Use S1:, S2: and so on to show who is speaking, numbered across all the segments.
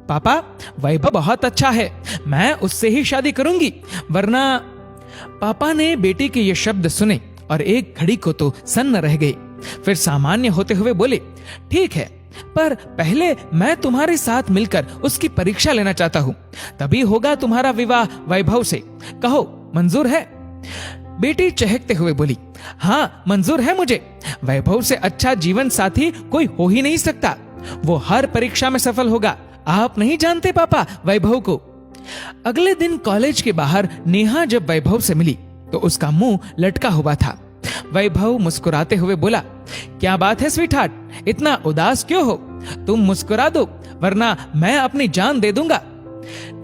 S1: पापा, वैभव बहुत अच्छा है, मैं उससे ही शादी करूंगी, वरना। पापा ने बेटी के ये शब्द सुने और एक घड़ी को तो सन्न रह गए। फिर सामान्य होते हुए बोले, ठीक है, पर पहले मैं तुम्हारे साथ मिलकर उसकी परीक्षा लेना चाहता हूँ, तभी होगा तुम्हारा विवाह वैभव से। कहो, मंजूर है? बेटी चहकते हुए बोली, हाँ मंजूर है मुझे। वैभव से अच्छा जीवन साथी कोई हो ही नहीं सकता। वो हर परीक्षा में सफल होगा। आप नहीं जानते पापा वैभव को। अगले दिन कॉलेज के बाहर नेहा जब वैभव से मिली तो उसका मुंह लटका हुआ था। वैभव मुस्कुराते हुए बोला, क्या बात है स्वीटहार्ट, इतना उदास क्यों हो? तुम मुस्कुरा दो, वरना मैं अपनी जान दे दूंगा।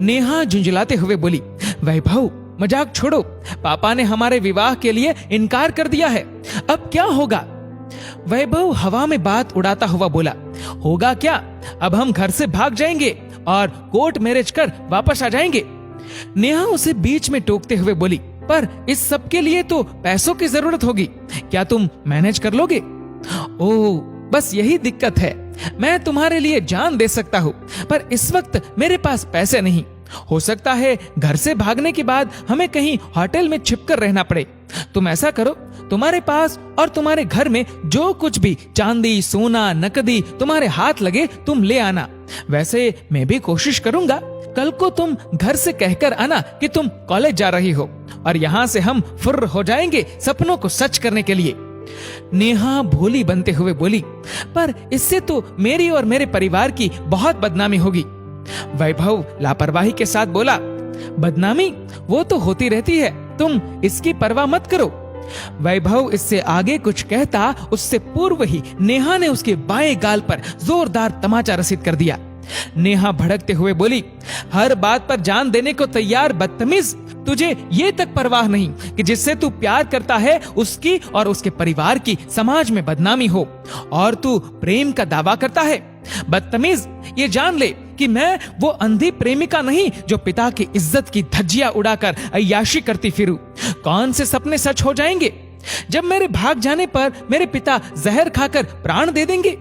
S1: नेहा झुंझलाते हुए बोली, वैभव मजाक छोड़ो, पापा ने हमारे विवाह के लिए इनकार कर दिया है, अब क्या होगा? वैभव हवा में बात उड़ाता हुआ बोला, होगा क्या, अब हम घर से भाग जाएंगे और कोर्ट मैरिज कर वापस आ जाएंगे। नेहा उसे बीच में टोकते हुए बोली, पर इस सब के लिए तो पैसों की जरूरत होगी, क्या तुम मैनेज कर लोगे? ओह, बस यही दिक्कत है, मैं तुम्हारे लिए जान दे सकता हूँ, पर इस वक्त मेरे पास पैसे नहीं। हो सकता है घर से भागने के बाद हमें कहीं होटल में छिपकर रहना पड़े। तुम ऐसा करो, तुम्हारे पास और तुम्हारे घर में जो कुछ भी चांदी, सोना, नकदी तुम्हारे हाथ लगे तुम ले आना। वैसे मैं भी कोशिश करूंगा, कल को तुम घर से कहकर आना कि तुम कॉलेज जा रही हो और यहाँ से हम फुर्र हो जाएंगे सपनों को सच करने के लिए। नेहा भोली बनते हुए बोली, पर इससे तो मेरी और मेरे परिवार की बहुत बदनामी होगी। वैभव लापरवाही के साथ बोला, बदनामी वो तो होती रहती है, तुम इसकी परवाह मत करो। वैभव इससे आगे कुछ कहता उससे पूर्व ही नेहा ने उसके बाएं गाल पर जोरदार तमाचा रसीद कर दिया। नेहा भड़कते हुए बोली, हर बात पर जान देने को तैयार बदतमीज, तुझे ये तक परवाह नहीं कि जिससे तू प्यार करता है उसकी और उसके परिवार की समाज में बदनामी हो, और तू प्रेम का दावा करता है। बदतमीज, ये जान ले कि मैं वो अंधी प्रेमिका नहीं जो पिता की इज्जत की धज्जियां उड़ाकर अय्याशी करती फिरूं। कौन से सपने सच हो जाएंगे जब मेरे भाग जाने पर मेरे पिता जहर खाकर प्राण दे देंगे?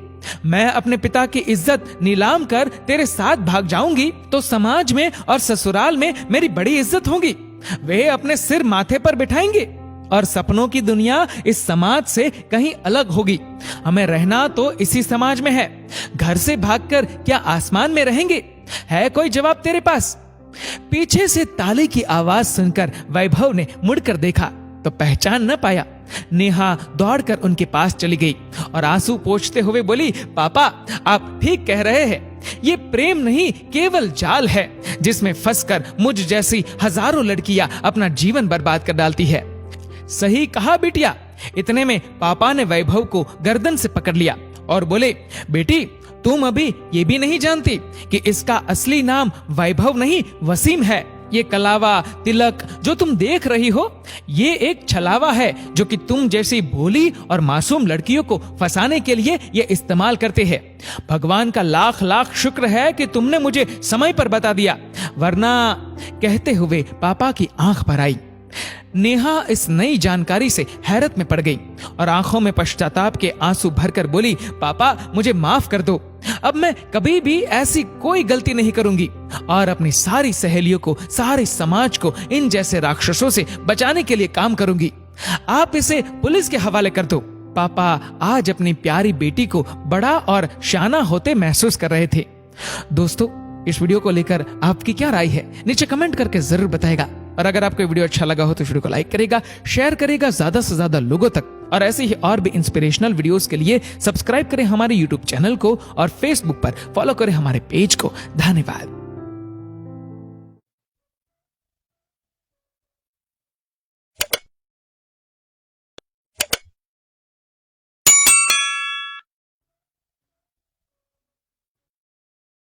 S1: मैं अपने पिता की इज्जत नीलाम कर तेरे साथ भाग जाऊंगी तो समाज में और ससुराल में मेरी बड़ी इज्जत होगी। वे अपने सिर माथे पर बिठाएंगे और सपनों की दुनिया इस समाज से कहीं अलग होगी। हमें रहना तो इसी समाज में है, घर से भागकर क्या आसमान में रहेंगे? है कोई जवाब तेरे पास? पीछे से ताली की आवाज सुनकर वैभव ने मुड़कर देखा तो पहचान न पाया। नेहा दौड़कर उनके पास चली गई और आंसू पोंछते हुए बोली, पापा आप ठीक कह रहे हैं, ये प्रेम नहीं केवल जाल है जिसमें फंसकर मुझ जैसी हजारों लड़कियां अपना जीवन बर्बाद कर डालती है। सही कहा बिटिया। इतने में पापा ने वैभव को गर्दन से पकड़ लिया और बोले, बेटी तुम अभी ये भी नहीं जानती कि इसका असली नाम वैभव नहीं वसीम है। ये कलावा तिलक जो तुम देख रही हो, ये एक छलावा है जो कि तुम जैसी भोली और मासूम लड़कियों को फंसाने के लिए ये इस्तेमाल करते हैं। भगवान का लाख लाख शुक्र है कि तुमने मुझे समय पर बता दिया, वरना। कहते हुए पापा की आंख भर आई। नेहा इस नई जानकारी से हैरत में पड़ गई और आंखों में पश्चाताप के आंसू भरकर बोली, पापा मुझे माफ कर दो, अब मैं कभी भी ऐसी कोई गलती नहीं करूंगी और अपनी सारी सहेलियों को, सारे समाज को इन जैसे राक्षसों से बचाने के लिए काम करूंगी। आप इसे पुलिस के हवाले कर दो। पापा आज अपनी प्यारी बेटी को बड़ा और शाना होते महसूस कर रहे थे। दोस्तों, इस वीडियो को लेकर आपकी क्या राय है नीचे कमेंट करके जरूर बताएगा। और अगर आपको वीडियो अच्छा लगा हो तो वीडियो को लाइक करेगा, शेयर करेगा ज्यादा से ज्यादा लोगों तक। और ऐसे ही और भी इंस्पिरेशनल वीडियोस के लिए सब्सक्राइब करें हमारे यूट्यूब चैनल को और फेसबुक पर फॉलो करें हमारे पेज को। धन्यवाद।